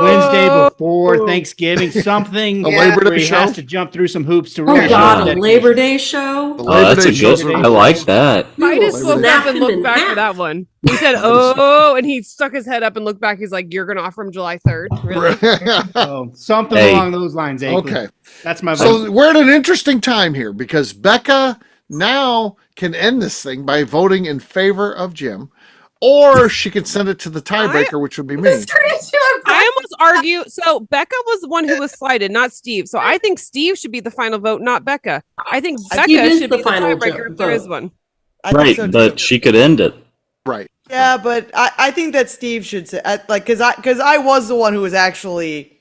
Wednesday before Thanksgiving, something where he has to jump through some hoops to really a Labor Day show. That's a good one. I like that. I just woke up and looked back for that one. He said, and he stuck his head up and looked back. He's like, you're going to offer him July 3rd? Really? Something along those lines, Okay. That's my vote. So we're at an interesting time here because Beka now can end this thing by voting in favor of Jim, or she could send it to the tiebreaker, which would be me. I almost argue. So Beka was the one who was slighted, not Steve. So I think Steve should be the final vote, not Beka. I think Beka should be the tiebreaker if there is one. Right, but she could end it. Right. Yeah, but I think that Steve should say, because I was the one who was actually.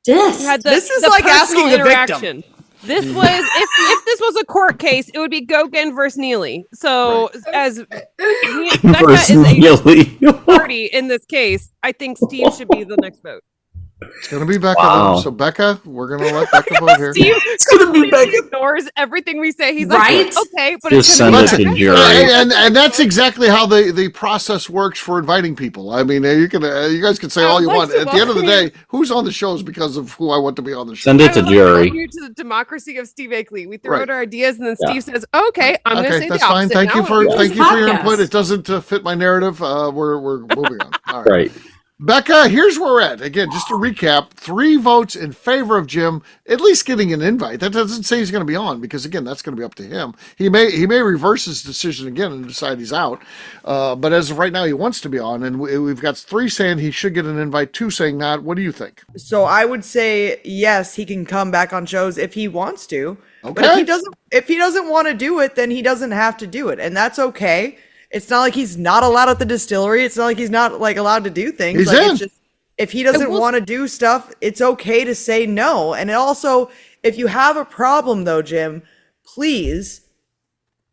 This is like asking the victim. This was if this was a court case, it would be Goeken versus Neely. So as Beka is a party in this case, I think Steve should be the next vote. It's going to be Beka. Wow. So Beka, we're going to let Beka vote here. Steve, it's going to be Beka. Ignores everything we say. He's like, okay, but just it's send it to jury. And that's exactly how the process works for inviting people. I mean, you guys can say all you want. At the end of the day, who's on the show is because of who I want to be on the show. Send it to jury. To the democracy of Steve Akeley. We throw out our ideas, and then Steve says, "Okay, I'm going to say that's the fine. opposite." Thank you for your input. It doesn't fit my narrative. We're moving on. All right. Beka, here's where we're at. Again, just to recap, 3 votes in favor of Jim, at least getting an invite. That doesn't say he's going to be on because, again, that's going to be up to him. He may reverse his decision again and decide he's out. But as of right now, he wants to be on. And we've got 3 saying he should get an invite, 2 saying not. What do you think? So I would say, yes, he can come back on shows if he wants to. Okay. But if he doesn't want to do it, then he doesn't have to do it. And that's okay. It's not like he's not allowed at the distillery. It's not like he's not allowed to do things. He's in. It's just, if he doesn't want to do stuff, it's okay to say no. And also, if you have a problem though, Jim, please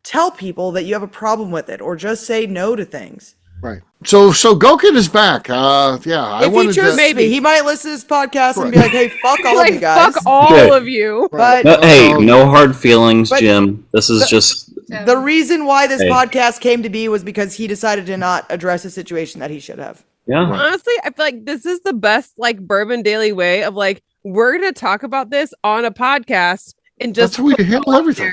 tell people that you have a problem with it, or just say no to things. Right. So Goeken is back. Maybe he might listen to this podcast and be like, "Hey, fuck all of you guys. Fuck all of you." But no hard feelings, Jim. This is just the reason why this podcast came to be was because he decided to not address a situation that he should have. Yeah. Honestly, I feel like this is the best Bourbon Daily way of we're gonna talk about this on a podcast and just that's how we handle everything.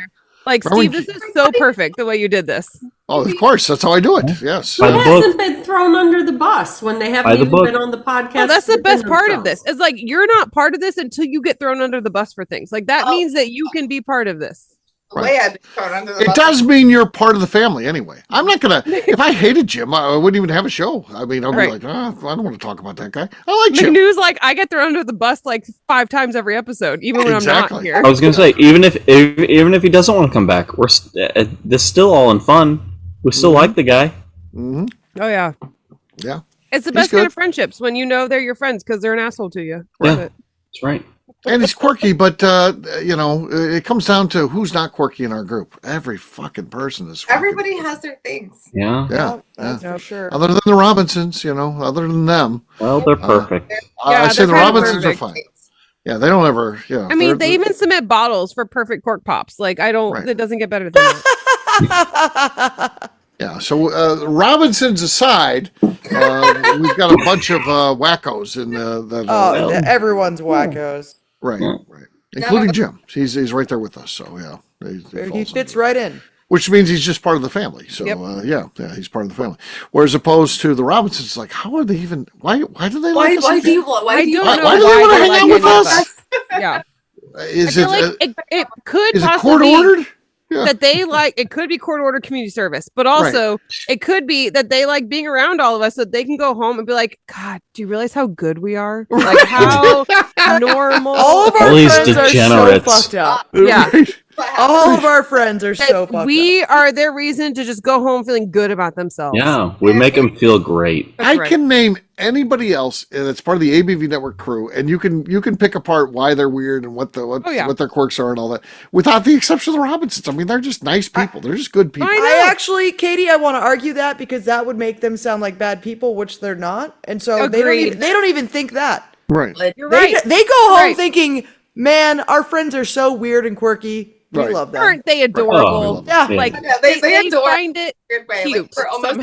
Steve, this is so perfect the way you did this. Oh, of course. That's how I do it. Yes. Who hasn't been thrown under the bus when they haven't even been on the podcast? Well, that's the best part of this. It's you're not part of this until you get thrown under the bus for things. That means that you can be part of this. The way I've been thrown under the It bus. does mean you're part of the family anyway. I'm not going to, if I hated Jim, I wouldn't even have a show. I mean, I'd be like, I don't want to talk about that guy. I like Jim. McNew's like, I get thrown under the bus like 5 times every episode, even when I'm not here. I was going to say, even if he doesn't want to come back, this is still all in fun. We still like the guy. Mm-hmm. Oh, yeah. Yeah. It's the best kind of friendships when you know they're your friends because they're an asshole to you. Yeah, that's right. And he's quirky, but, it comes down to who's not quirky in our group. Every fucking person is. Everybody has their things. Yeah. That's for sure. Other than the Robinsons, other than them. Well, they're perfect. I say the Robinsons are fine. Yeah, they don't ever. I mean, they even submit bottles for perfect cork pops. Like, it doesn't get better than that. Yeah, so Robinsons aside, we've got a bunch of wackos in that. Everyone's wackos. Right, including Jim. He's right there with us. So yeah, he fits right in. Which means he's just part of the family. So he's part of the family. Whereas opposed to the Robinsons, like, how are they even? Why do they like us? Why do you want to hang out with us? Yeah. Is it could is possibly it court ordered? Yeah. That they like, it could be court ordered community service, but also it could be that they like being around all of us so that they can go home and be like, God, do you realize how good we are? Like how normal. All of our friends are so fucked up. Yeah. All of our friends are so fucked up. We are their reason to just go home feeling good about themselves. Yeah, we make them feel great. I can name anybody else that's part of the ABV Network crew, and you can pick apart why they're weird and what their quirks are and all that, without the exception of the Robinsons. I mean, they're just nice people. They're just good people. I actually, Katie, I want to argue that because that would make them sound like bad people, which they're not, and so they don't even think that. Right. You're right. They go home thinking, man, our friends are so weird and quirky. We love them. Aren't they adorable? Yeah. Like they find it cute. Like, almost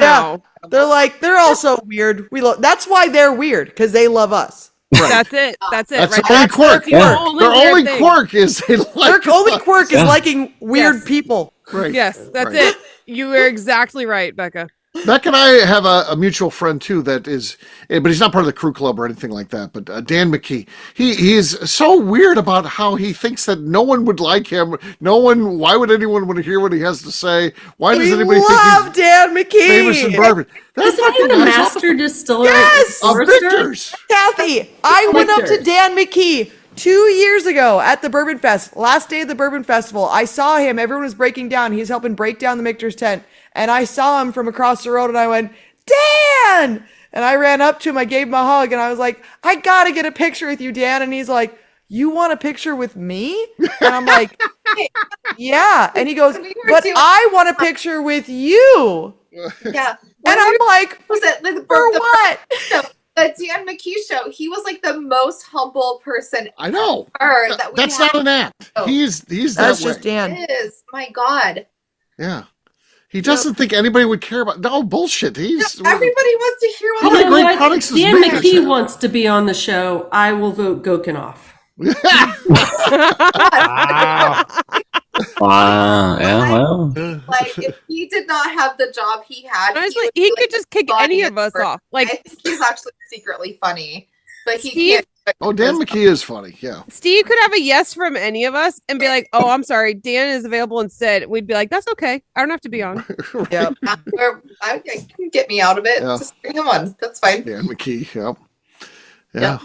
they're also weird. That's why they're weird, because they love us. Right. That's it. That's the only quirk. Their only quirk is they like their only quirk is liking weird people. Right. Yes, that's it. You are exactly right, Becca. Beck and I have a mutual friend too that is, but he's not part of the crew club or anything like that. But Dan McKee, he is so weird about how he thinks that no one would like him. Why would anyone want to hear what he has to say? Why does anybody think he's Dan McKee famous in bourbon? Isn't he the master distiller? Yes, of Victor's. Kathy, I went up to Dan McKee 2 years ago at the Bourbon Fest, last day of the Bourbon Festival. I saw him. Everyone was breaking down. He was helping break down the Michter's tent. And I saw him from across the road and I went, Dan! And I ran up to him. I gave him a hug and I was like, I got to get a picture with you, Dan. And he's like, you want a picture with me? And I'm like, yeah. And he goes, but I want a picture with you. Yeah. And I'm like, was it for what? The Dan McKee show, he was like the most humble person. I know. That's not an act. He's that's that just way. Dan. It is. My God. Yeah. He doesn't think anybody would care about. No bullshit. Everybody wants to hear how many great products does Dan McKee wants to be on the show. I will vote Goeken off. Wow. Yeah, well. Like, if he did not have the job he had, honestly, he could just kick any of us off. Like, I think he's actually secretly funny, but he can't. Oh, Dan McKee is funny. Yeah. Steve could have a yes from any of us and be like, "Oh, I'm sorry, Dan is available instead." We'd be like, "That's okay. I don't have to be on." Yeah. I can get me out of it. Yeah. Just bring him on. That's fine. Dan McKee. Yep. Yeah.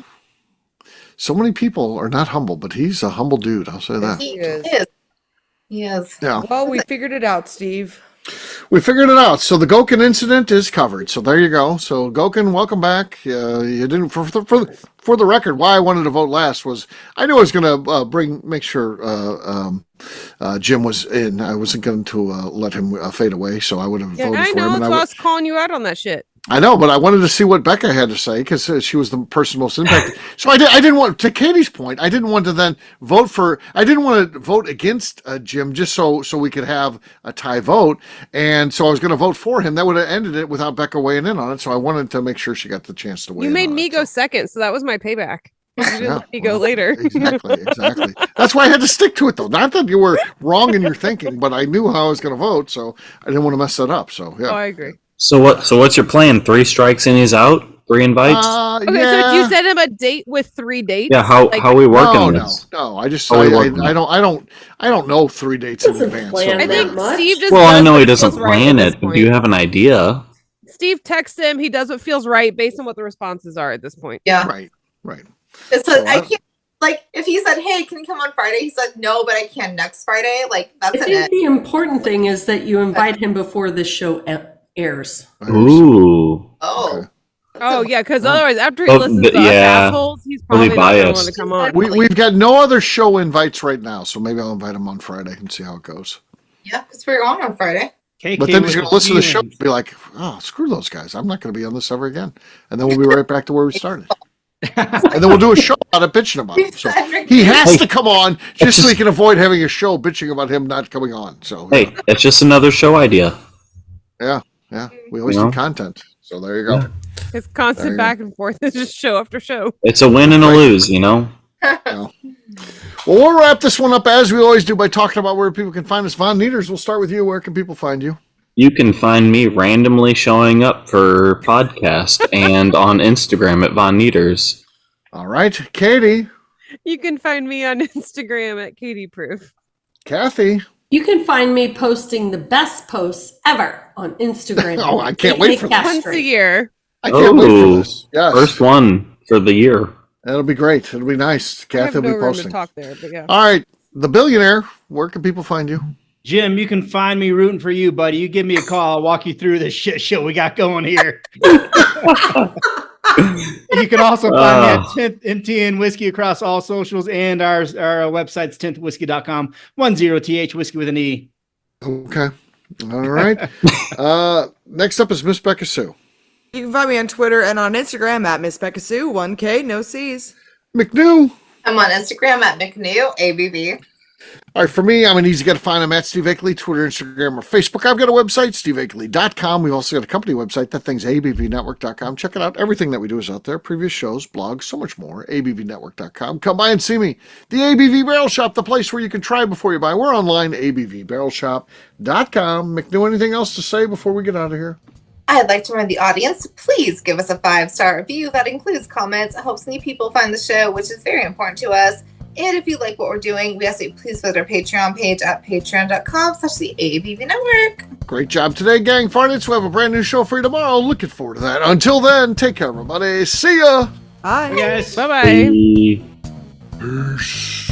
So many people are not humble, but he's a humble dude. I'll say that. He is. He is. Yeah. Well, we figured it out, Steve. We figured it out. So the Goeken incident is covered. So there you go. So Goeken, welcome back. You didn't for the record. Why I wanted to vote last was I knew I was going to make sure Jim was in. I wasn't going to let him fade away. So I would have voted for him. I know. That's why I was calling you out on that shit. I know, but I wanted to see what Becca had to say because she was the person most impacted. So I didn't want, to Katie's point, I didn't want to then I didn't want to vote against Jim just so we could have a tie vote. And so I was going to vote for him. That would have ended it without Becca weighing in on it. So I wanted to make sure she got the chance to weigh in. You made on me it, go second, so that was my payback. You didn't let me go later. Exactly. That's why I had to stick to it, though. Not that you were wrong in your thinking, but I knew how I was going to vote, so I didn't want to mess that up. So yeah. Oh, I agree. So what's your plan? 3 strikes and he's out? 3 invites? Okay, so do you send him a date with 3 dates? Yeah, how are we working this? No. I don't know 3 dates in advance. So. I think Steve just. Well, I know he doesn't plan it, but do you have an idea? Steve texts him. He does what feels right based on what the responses are at this point. Yeah. Right. So I can't. Like, if he said, "Hey, can you come on Friday?" He said, "No, but I can next Friday." Like, that's it. I think the important thing is that you invite him before the show airs. Ooh. Oh. Oh yeah, because otherwise, after he listens to us assholes, he's probably not going to want to come on. We've got no other show invites right now, so maybe I'll invite him on Friday and see how it goes. Yeah, because we're on Friday. But then he's going to listen to the show and be like, "Oh, screw those guys! I'm not going to be on this ever again." And then we'll be right back to where we started. And then we'll do a show about it, bitching about it. So he has to come on just so he can avoid having a show bitching about him not coming on. So hey, it's just another show idea. Yeah. We always do content. So there you go. It's constant back and forth. It's just show after show. It's a win and a lose, Well, we'll wrap this one up as we always do by talking about where people can find us. Von Nieters, we'll start with you. Where can people find you? You can find me randomly showing up for podcast and on Instagram at Von Nieters. All right. Katie. You can find me on Instagram at Katie Proof. Kathy. You can find me posting the best posts ever on Instagram. Oh, I can't wait for this. Once a year. I can't wait for this. Yes. First one for the year. That'll be great. It'll be nice. Kathy will be posting. To talk there, but yeah. All right. The Billionaire. Where can people find you? Jim, you can find me rooting for you, buddy. You give me a call. I'll walk you through this shit show we got going here. You can also find me at 10th MTN Whiskey across all socials, and our website's 10thwhiskey.com. 10th whiskey with an E. Okay. All right. Next up is Miss Beka Sue. You can find me on Twitter and on Instagram at Miss Beka Sue, 1K, no C's. McNew. I'm on Instagram at McNew, ABV. All right, for me, I'm an easy guy to find. I'm at Steve Akeley, Twitter, Instagram, or Facebook. I've got a website, steveakeley.com. We've also got a company website. That thing's abvnetwork.com. Check it out. Everything that we do is out there. Previous shows, blogs, so much more. abvnetwork.com. Come by and see me. The ABV Barrel Shop, the place where you can try before you buy. We're online, abvbarrelshop.com. McNew, anything else to say before we get out of here? I'd like to remind the audience, please give us a 5-star review. That includes comments. It helps new people find the show, which is very important to us. And if you like what we're doing, we ask that you please visit our Patreon page at patreon.com/the ABV Network. Great job today, gang. Farnets, we'll have a brand new show for you tomorrow. Looking forward to that. Until then, take care, everybody. See ya. Bye. Yes. Bye-bye. Peace.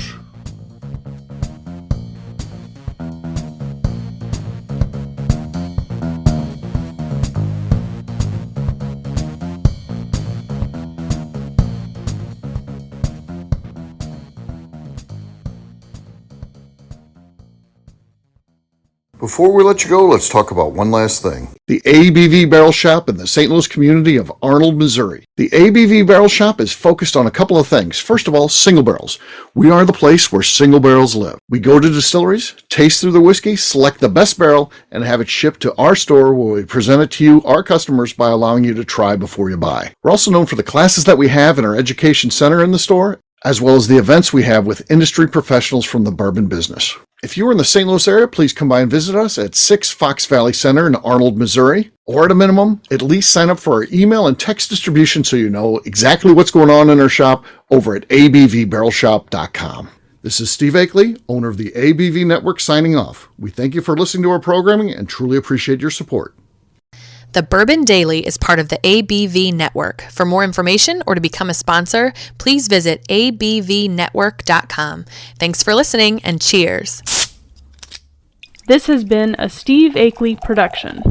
Before we let you go, let's talk about one last thing. The ABV Barrel Shop in the St. Louis community of Arnold, Missouri. The ABV Barrel Shop is focused on a couple of things. First of all, single barrels. We are the place where single barrels live. We go to distilleries, taste through the whiskey, select the best barrel, and have it shipped to our store where we present it to you, our customers, by allowing you to try before you buy. We're also known for the classes that we have in our education center in the store, as well as the events we have with industry professionals from the bourbon business. If you're in the St. Louis area, please come by and visit us at 6 Fox Valley Center in Arnold, Missouri. Or at a minimum, at least sign up for our email and text distribution so you know exactly what's going on in our shop over at abvbarrelshop.com. This is Steve Akeley, owner of the ABV Network, signing off. We thank you for listening to our programming and truly appreciate your support. The Bourbon Daily is part of the ABV Network. For more information or to become a sponsor, please visit abvnetwork.com. Thanks for listening and cheers. This has been a Steve Akeley production.